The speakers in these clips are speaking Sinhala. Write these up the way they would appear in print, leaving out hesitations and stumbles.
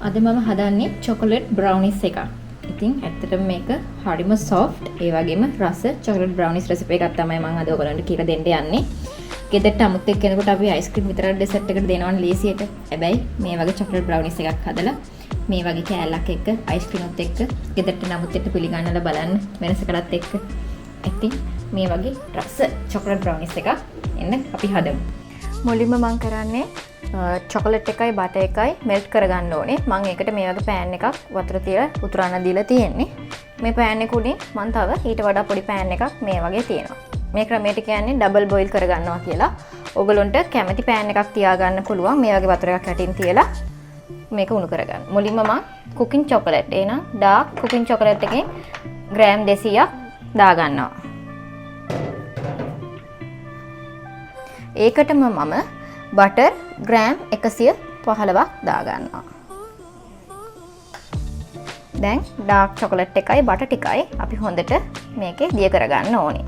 අද මම හදන්නේ chocolate brownies එකක්. ඉතින් ඇත්තටම මේක හරිම soft ඒ වගේම රස chocolate brownies recipe එකක් තමයි මම අද ඔයගලන්ට කියලා දෙන්න යන්නේ. ගෙදරට අමුත් එක්ක එනකොට අපි ice cream විතරක් dessert එකට දෙනවනේ ලේසියට. හැබැයි මේ වගේ chocolate brownies එකක් හදලා මේ වගේ කෑල්ලක් එක්ක ice cream උත් එක්ක ගෙදරට නමුත් එක්ක පිළිගන්නලා බලන්න වෙනසකටත් එක්ක. ඉතින් මේ වගේ රස chocolate brownies එකක් එන්න අපි හදමු. මුලින්ම මම කරන්නේ chocolate එකයි butter එකයි melt කරගන්න ඕනේ. මම ඒකට මේ වගේ pan එකක් වතුර තියලා උතුරන්න දීලා තියෙන්නේ. මේ pan එක උඩින් මම තව ඊට වඩා පොඩි pan එකක් මේ වගේ තියෙනවා. මේ ක්‍රමයට කියන්නේ double boil කරගන්නවා කියලා. ඕගොල්ලොන්ට කැමති pan එකක් තියාගන්න පුළුවන්. මේ වගේ වතුර එකක් යටින් තියලා මේක උණු කරගන්න. මුලින්ම මම cooking chocolate එහෙනම් dark cooking chocolate එකෙන් ග්‍රෑම් 200ක් දාගන්නවා. ඒකටම මම butter ග්‍රෑම් 115ක් දාගන්නවා. දැන් dark chocolate එකයි butter ටිකයි අපි හොඳට මේකේ දිය කරගන්න ඕනේ.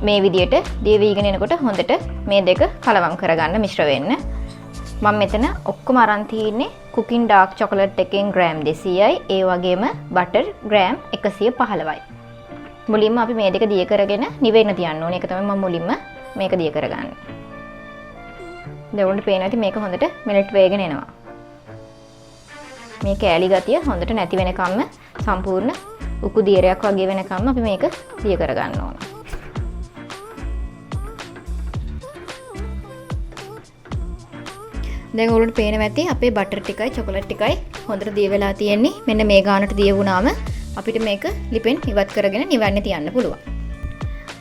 මේ විදියට දිය වීගෙන එනකොට හොඳට මේ දෙක කලවම් කරගන්න මිශ්‍ර වෙන්න. මම මෙතන ඔක්කොම අරන් තියෙන්නේ cooking dark chocolate එකෙන් ග්‍රෑම් 200යි ඒ වගේම butter ග්‍රෑම් 115යි. මුලින්ම අපි මේ දෙක දිය කරගෙන නිවෙන්න තියන්න ඕනේ. ඒක තමයි මම මුලින්ම මේක දිය කරගන්නේ. දැන් උන්ට පේනවා ඉතින් මේක හොඳට මෙල්ට් වෙගෙන එනවා. මේ කෑලි ගතිය හොඳට නැති වෙනකම්ම සම්පූර්ණ උකු දියරයක් වගේ වෙනකම්ම අපි මේක දිය කරගන්න ඕන. දැන් ඔයාලට පේනවා ඇති අපේ බටර් ටිකයි චොකලට් ටිකයි හොඳට දිය වෙලා තියෙන්නේ. මෙන්න මේ ගානට දිය වුණාම අපිට මේක ලිපෙන් ඉවත් කරගෙන නිවන්න තියන්න පුළුවන්.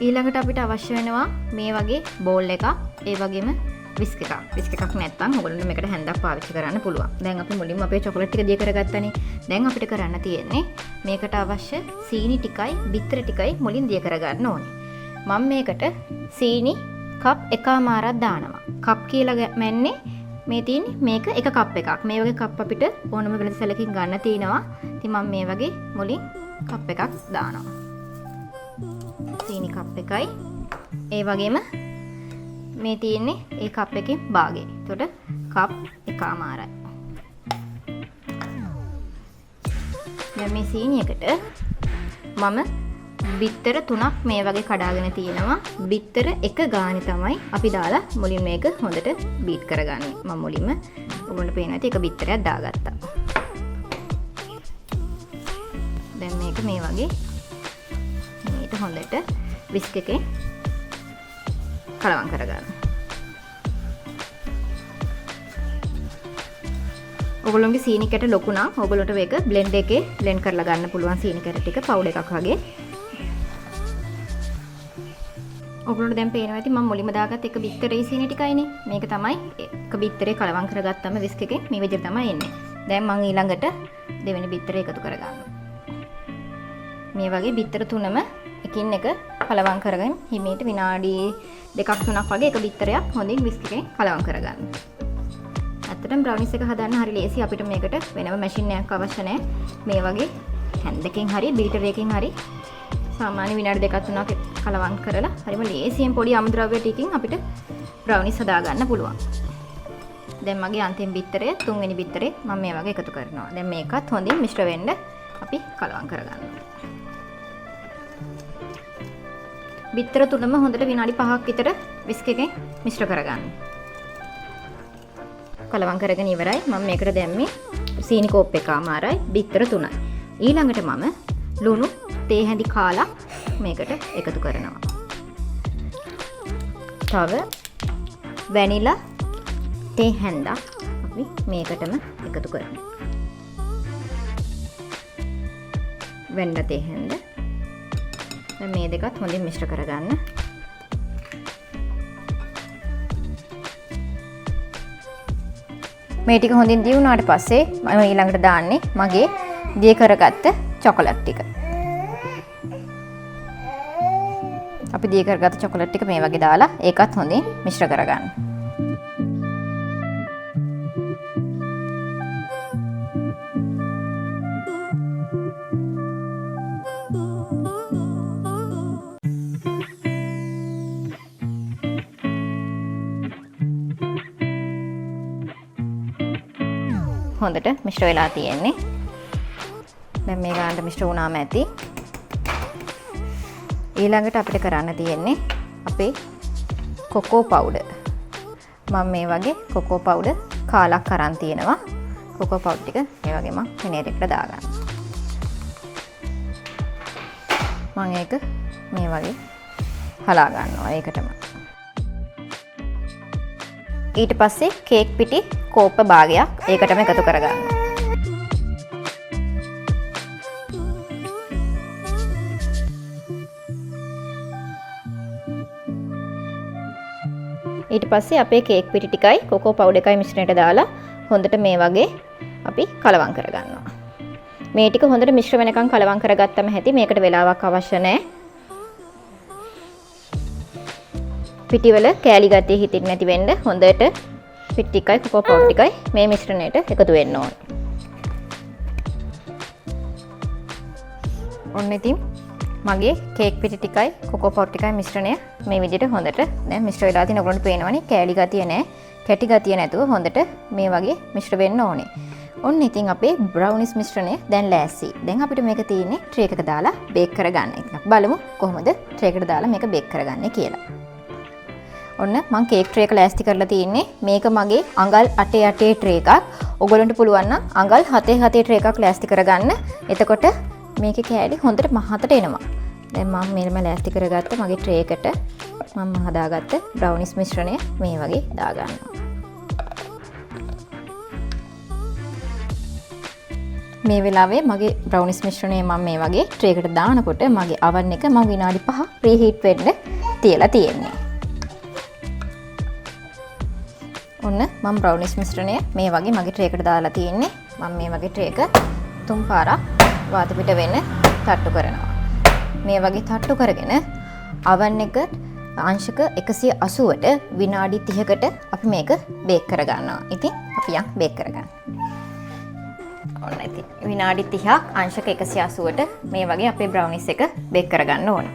ඊළඟට අපිට අවශ්‍ය වෙනවා මේ වගේ බෝල් එකක්, ඒ වගේම විස්ක් එකක්. විස්ක් එකක් නැත්නම් ඔයගොල්ලෝ මේකට හැන්දක් පාවිච්චි කරන්න පුළුවන්. දැන් අපි මුලින්ම අපේ චොකලට් ටික දිය කරගත්තානේ. දැන් අපිට කරන්න තියෙන්නේ මේකට අවශ්‍ය සීනි ටිකයි බිත්තර ටිකයි මුලින් දිය කරගන්න ඕනේ. මම මේකට සීනි කප් එකමාරක් දානවා. කප් කියලා මැන්නේ මේ තියෙන්නේ මේක එක කප් එකක්. මේ වගේ කප් අපිට ඕනම වෙලද සැලකින් ගන්න තියෙනවා. ඉතින් මම මේ වගේ මුලින් කප් එකක් දානවා. සීනි කප් එකයි. ඒ වගේම මේ තියෙන්නේ ඒ කප් එකේ භාගය. එතකොට කප් එකමාරයි. දැන් මේ සීනියකට මම බිත්තර 3ක් මේ වගේ කඩාගෙන තියෙනවා. බිත්තර එක ගානේ තමයි අපි දාලා මුලින් මේක හොඳට බීට් කරගන්නේ. මම මුලින්ම ඔයගොල්ලන්ට පේනවා ඇති එක බිත්තරයක් දාගත්තා. දැන් මේක මේ වගේ මේක හොඳට විස්ක් එකේ කලවම් කරගන්න. ඔයගොල්ලෝගේ සීනි කැට ලොකු නම් ඔයගොල්ලන්ට මේක බ්ලෙන්ඩ් එකේ බ්ලෙන්ඩ් කරලා ගන්න පුළුවන් සීනි කැට ටික පවුඩර් එකක් වගේ. ඔයගොල්ලන්ට දැන් පේනවා ඇති මම මුලින්ම දාගත්ත එක බිත්තරේ සීනි ටිකයිනේ. මේක තමයි එක බිත්තරේ කලවම් කරගත්තම විස්ක් එකේ මේ විදිහට තමයි එන්නේ. දැන් මම ඊළඟට දෙවෙනි බිත්තරේ එකතු කරගන්නවා. මේ වගේ බිත්තර තුනම එකින් එක කලවම් කරගෙන හිමීට විනාඩි 2-3ක් වගේ එක බිත්තරයක් හොඳින් විස්ක් එකෙන් කලවම් කරගන්න. ඇත්තටම බ්‍රවුනිස් එක හදන්න හරි ලේසි. අපිට මේකට වෙනම මැෂින් එකක් අවශ්‍ය නැහැ. මේ වගේ හැන්දකින් හරි බීටර් එකකින් හරි සාමාන්‍ය විනාඩි 2-3ක් කලවම් කරලා හරිම ලේසියෙන් පොඩි අමුද්‍රව්‍ය ටිකකින් අපිට බ්‍රවුනිස් හදාගන්න පුළුවන්. දැන් මගේ අන්තිම බිත්තරය තුන්වෙනි බිත්තරේ මම මේ වගේ එකතු කරනවා. දැන් මේකත් හොඳින් මිශ්‍ර වෙන්න අපි කලවම් කරගන්නවා. බිත්තර තුනම හොඳට විනාඩි 5ක් විතර විස්ක් එකෙන් මිශ්‍ර කරගන්න. කලවම් කරගෙන ඉවරයි. මම මේකට දැම්මේ සීනි කෝප් එකමාරයි බිත්තර 3යි. ඊළඟට මම ලුණු තේ හැඳි කාලා මේකට එකතු කරනවා. තව වැනිලා තේ හැඳක් අපි මේකටම එකතු කරනවා. වැනිලා තේ හැඳ මේ දෙකත් හොඳින් මිශ්‍ර කරගන්න. මේ ටික හොඳින් දිය වුණාට පස්සේ මම ඊළඟට දාන්නේ මගේ දිය කරගත්ත චොකලට් ටික. අපි දිය කරගත්ත චොකලට් ටික මේ වගේ දාලා ඒකත් හොඳින් මිශ්‍ර කරගන්න. හොඳට මිශ්‍ර වෙලා තියෙන්නේ. දැන් මේ ගානට මිශ්‍ර වුණාම ඇති. ඊළඟට අපිට කරන්න තියෙන්නේ අපේ කොකෝ පවුඩර්. මම මේ වගේ කොකෝ පවුඩර් කාලක් අරන් තියෙනවා. කොකෝ පවුඩර් ටික මේ වගේ මම වෙනේරෙකට දාගන්නවා. මම ඒක මේ වගේ හලා ගන්නවා ඒකටම. ඊට පස්සේ කේක් පිටි කෝප්ප භාගයක් ඒකටම එකතු කරගන්නවා. ඊට පස්සේ අපේ කේක් පිටි ටිකයි කොකෝ පවුඩර් එකයි මිශ්‍රණයට දාලා හොඳට මේ වගේ අපි කලවම් කරගන්නවා. මේ ටික හොඳට මිශ්‍ර වෙනකන් කලවම් කරගත්තම ඇති. මේකට වෙලාවක් අවශ්‍ය නැහැ. පිටිවල කෑලි ගතිය හිතෙන්නේ නැති වෙන්න හොඳට පිටි ටිකයි කොකෝ පවුඩර් ටිකයි මේ මිශ්‍රණයට එකතු වෙන්න ඕනේ. ඔන්න ඉතින් මගේ කේක් පිටි ටිකයි කොකෝ පවුඩර් ටිකයි මිශ්‍රණය මේ විදිහට හොඳට දැන් මිශ්‍ර වෙලා තියෙන ඔයගොල්ලන්ට පේනවනේ කෑලි ගතිය නැහැ. කැටි ගතිය නැතුව හොඳට මේ වගේ මිශ්‍ර වෙන්න ඕනේ. ඔන්න ඉතින් අපේ බ්‍රවුනිස් මිශ්‍රණය දැන් ලෑස්ති. දැන් අපිට මේක තියෙන්නේ ට්‍රේ එකකට දාලා බේක් කරගන්න. ඉතින් අපි බලමු කොහොමද ට්‍රේ එකට දාලා මේක බේක් කරගන්නේ කියලා. ඔන්න මම කේක් ට්‍රේ එක ලෑස්ති කරලා තියෙන්නේ. මේක මගේ අඟල් 8 ට්‍රේ එකක්. ඔයගොල්ලන්ට පුළුවන් නම් අඟල් 7 ට්‍රේ එකක් ලෑස්ති කරගන්න. එතකොට මේකේ කෑලි හොඳට මහතට එනවා. දැන් මම මෙලම ලෑස්ති කරගත්ත මගේ ට්‍රේ එකට මම හදාගත්ත බ්‍රවුනිස් මිශ්‍රණය මේ වගේ දාගන්නවා. මේ වෙලාවේ මගේ බ්‍රවුනිස් මිශ්‍රණය මම මේ වගේ ට්‍රේ එකට දානකොට මගේ oven එක මම විනාඩි 5 ප්‍රීහීට් වෙන්න තියලා තියෙන්නේ. ඔන්න මම බ්‍රවුනිස් මිශ්‍රණය මේ වගේ මගේ ට්‍රේ එකට දාලා තියෙන්නේ. මම මේ වගේ ට්‍රේ එක 3 පාරක් වාත පිට වෙන්න තට්ටු කරනවා. මේ වගේ තට්ටු කරගෙන oven එක අංශක 180ට විනාඩි 30කට අපි මේක බේක් කරගන්නවා. ඉතින් අපි යන් බේක් කරගන්න. ඔන්න ඉතින් විනාඩි 30ක් අංශක 180ට මේ වගේ අපේ බ්‍රවුනිස් එක බේක් කරගන්න ඕන.